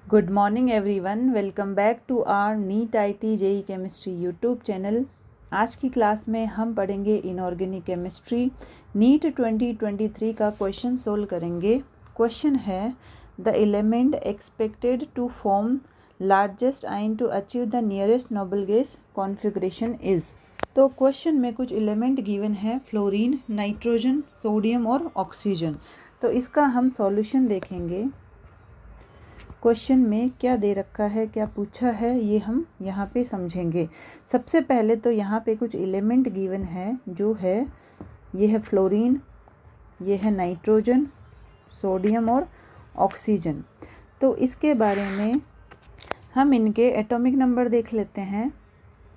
Good morning everyone, welcome back to our NEET IIT JEE chemistry YouTube channel. आज की class में हम पढ़ेंगे इनऑर्गेनिक केमिस्ट्री नीट 2023 का क्वेश्चन सोल्व करेंगे। क्वेश्चन है the element expected to form largest ion to achieve the nearest noble gas configuration is. तो question में कुछ एलिमेंट गिवन है, फ्लोरीन, नाइट्रोजन, सोडियम और ऑक्सीजन। तो इसका हम सॉल्यूशन देखेंगे। क्वेश्चन में क्या दे रखा है, क्या पूछा है, ये हम यहाँ पे समझेंगे। सबसे पहले तो यहाँ पे कुछ एलिमेंट गिवन है, जो है ये है फ्लोरीन, ये है नाइट्रोजन, सोडियम और ऑक्सीजन। तो इसके बारे में हम इनके एटॉमिक नंबर देख लेते हैं।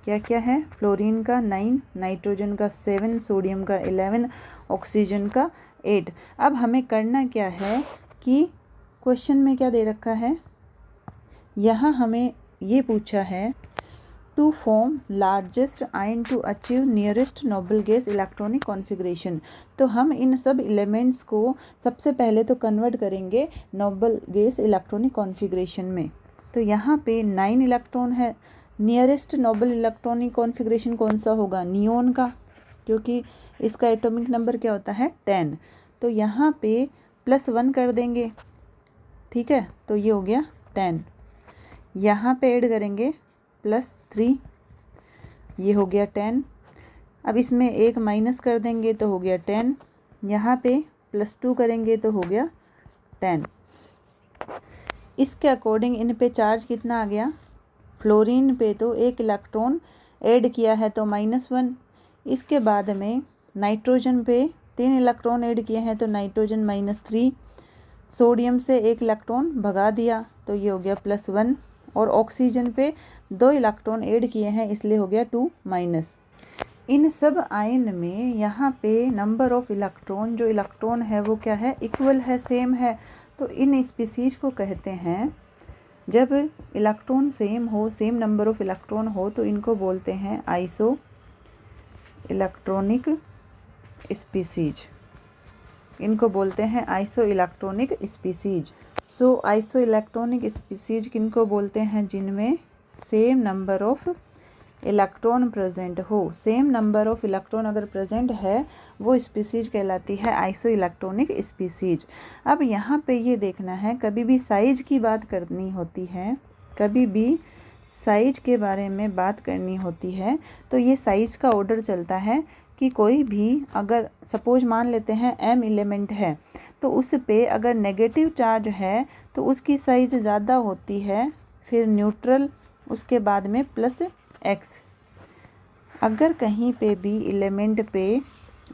क्या क्या है? फ्लोरीन का 9, नाइट्रोजन का 7, सोडियम का 11, ऑक्सीजन का 8। अब हमें करना क्या है कि क्वेश्चन में क्या दे रखा है, यहाँ हमें ये पूछा है to form largest ion to achieve nearest noble gas electronic configuration. तो हम इन सब एलिमेंट्स को सबसे पहले तो कन्वर्ट करेंगे नोबल गैस इलेक्ट्रॉनिक कॉन्फ़िगरेशन में। तो यहाँ पे 9 इलेक्ट्रॉन है। नियरेस्ट नोबल इलेक्ट्रॉनिक कॉन्फ़िगरेशन कौन सा होगा? नियोन का, क्योंकि इसका एटॉमिक नंबर क्या होता है? 10। तो यहाँ पे +1 कर देंगे, ठीक है। तो ये हो गया 10। यहाँ पे ऐड करेंगे +3, ये हो गया 10। अब इसमें एक माइनस कर देंगे तो हो गया 10। यहाँ पे +2 करेंगे तो हो गया 10। इसके अकॉर्डिंग इन पे चार्ज कितना आ गया? फ्लोरीन पे तो 1 इलेक्ट्रॉन ऐड किया है तो -1। इसके बाद में नाइट्रोजन पे 3 इलेक्ट्रॉन ऐड किए हैं तो नाइट्रोजन -3। सोडियम से 1 इलेक्ट्रॉन भगा दिया तो ये हो गया +1। और ऑक्सीजन पे 2 इलेक्ट्रॉन ऐड किए हैं इसलिए हो गया 2-। इन सब आयन में यहाँ पे नंबर ऑफ इलेक्ट्रॉन, जो इलेक्ट्रॉन है वो क्या है? इक्वल है, सेम है। तो इन स्पीसीज को कहते हैं, जब इलेक्ट्रॉन सेम हो, सेम नंबर ऑफ इलेक्ट्रॉन हो, तो इनको बोलते हैं आइसो इलेक्ट्रॉनिक स्पीसीज। इनको बोलते हैं आइसो इलेक्ट्रॉनिक स्पीसीज। सो आइसो इलेक्ट्रॉनिक स्पीसीज किनको बोलते हैं? जिनमें same number of electron present हो। सेम नंबर ऑफ इलेक्ट्रॉन अगर प्रेजेंट है वो स्पीसीज कहलाती है आइसो इलेक्ट्रॉनिक स्पीसीज। अब यहाँ पे ये देखना है, कभी भी साइज की बात करनी होती है, कभी भी साइज के बारे में बात करनी होती है तो ये साइज का ऑर्डर चलता है कि कोई भी, अगर सपोज मान लेते हैं m एलिमेंट है तो उस पे अगर नेगेटिव चार्ज है तो उसकी साइज ज़्यादा होती है, फिर न्यूट्रल, उसके बाद में +x। अगर कहीं पे भी एलिमेंट पे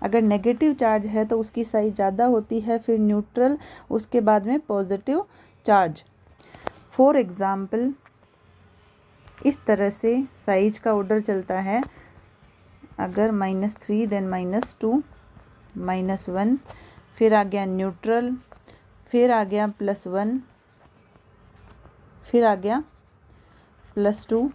अगर नेगेटिव चार्ज है तो उसकी साइज ज़्यादा होती है, फिर न्यूट्रल, उसके बाद में पॉजिटिव चार्ज। फॉर एग्ज़ाम्पल इस तरह से साइज का ऑर्डर चलता है। अगर -3 देन -2 -1, फिर आ गया न्यूट्रल, फिर आ गया +1, फिर आ गया +2,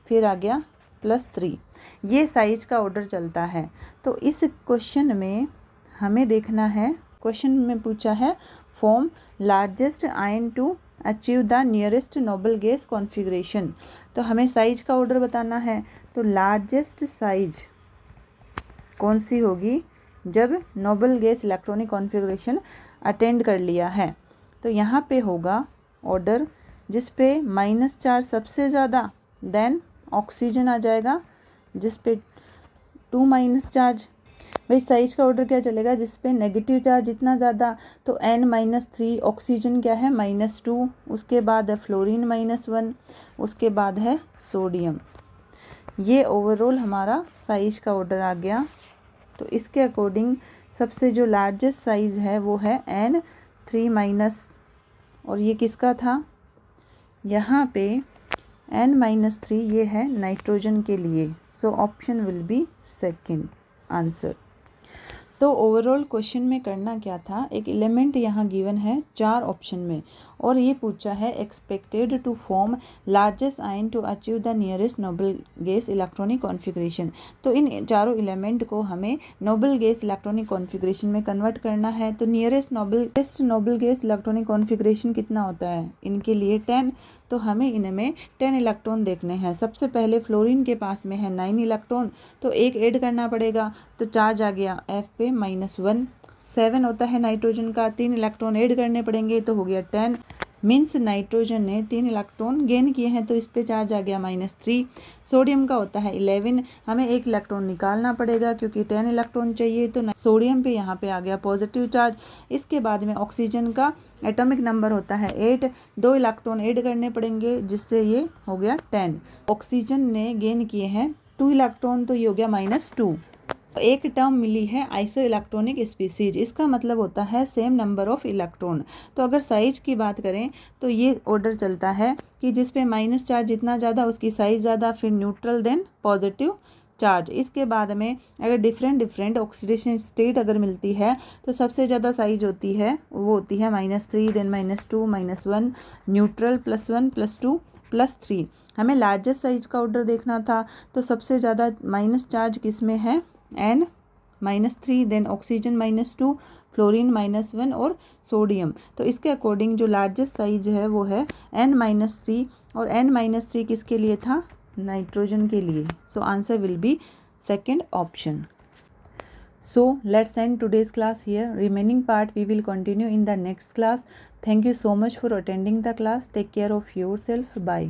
फिर आ गया +3। ये साइज का ऑर्डर चलता है। तो इस क्वेश्चन में हमें देखना है, क्वेश्चन में पूछा है form largest ion to achieve the nearest noble gas configuration. तो हमें साइज का ऑर्डर बताना है। तो लार्जेस्ट साइज कौन सी होगी? जब Nobel gas electronic configuration attend कर लिया है। तो यहाँ पे होगा ऑर्डर जिस पे -चार्ज सबसे ज़्यादा, देन ऑक्सीजन आ जाएगा जिस पे 2 चार्ज। भाई साइज का ऑर्डर क्या चलेगा? जिस पे नेगेटिव चार्ज जितना ज़्यादा, तो n-3, ऑक्सीजन क्या है? -2, उसके बाद है फ्लोरीन -1, उसके बाद है सोडियम। ये ओवरऑल हमारा साइज का ऑर्डर आ गया। तो इसके अकॉर्डिंग सबसे जो लार्जेस्ट साइज़ है वो है n3-। और ये किसका था? यहाँ पे n-3 ये है नाइट्रोजन के लिए। So option will be second answer. तो ओवरऑल क्वेश्चन में करना क्या था, एक एलिमेंट यहाँ गिवन है 4 ऑप्शन में और ये पूछा है expected to form largest ion to achieve the nearest noble gas electronic configuration. तो इन चारों एलिमेंट को हमें नोबल गैस इलेक्ट्रॉनिक कॉन्फ़िगरेशन में कन्वर्ट करना है। तो nearest noble gas electronic configuration कितना होता है इनके लिए 10। तो हमें इनमें 10 इलेक्ट्रॉन देखने हैं। सबसे पहले फ्लोरीन के पास में है 9 इलेक्ट्रॉन, तो एक ऐड करना पड़ेगा, तो चार्ज आ गया F पे -1। 7 होता है नाइट्रोजन का, 3 इलेक्ट्रॉन ऐड करने पड़ेंगे तो हो गया 10। मीन्स नाइट्रोजन ने 3 इलेक्ट्रॉन गेन किए हैं, तो इस पे चार्ज आ गया -3। सोडियम का होता है 11, हमें एक इलेक्ट्रॉन निकालना पड़ेगा क्योंकि 10 इलेक्ट्रॉन चाहिए, तो सोडियम पे यहाँ पे आ गया पॉजिटिव चार्ज। इसके बाद में ऑक्सीजन का एटॉमिक नंबर होता है 8, 2 इलेक्ट्रॉन ऐड करने पड़ेंगे जिससे ये हो गया 10। ऑक्सीजन ने गेन किए हैं 2 इलेक्ट्रॉन, तो ये हो गया -2। एक टर्म मिली है आइसो इलेक्ट्रॉनिक स्पीसीज, इसका मतलब होता है सेम नंबर ऑफ इलेक्ट्रॉन। तो अगर साइज की बात करें तो ये ऑर्डर चलता है कि जिस पे माइनस चार्ज जितना ज़्यादा उसकी साइज ज़्यादा, फिर न्यूट्रल देन पॉजिटिव चार्ज। इसके बाद में अगर डिफरेंट ऑक्सीडेशन स्टेट अगर मिलती है तो सबसे ज़्यादा साइज होती है वो होती है -3 देन -2 -1 न्यूट्रल +1 +2 +3। हमें लार्जेस्ट साइज का ऑर्डर देखना था, तो सबसे ज़्यादा माइनस चार्ज किस में है N -3 देन ऑक्सीजन -2 फ्लोरीन -1 और सोडियम। तो इसके अकॉर्डिंग जो लार्जेस्ट साइज है वो है N-3 और N-3 किसके लिए था, नाइट्रोजन के लिए। So answer will be second option. So let's end today's class here. Remaining part we will continue in the next class. Thank you so much for attending the class. Take care of yourself. Bye.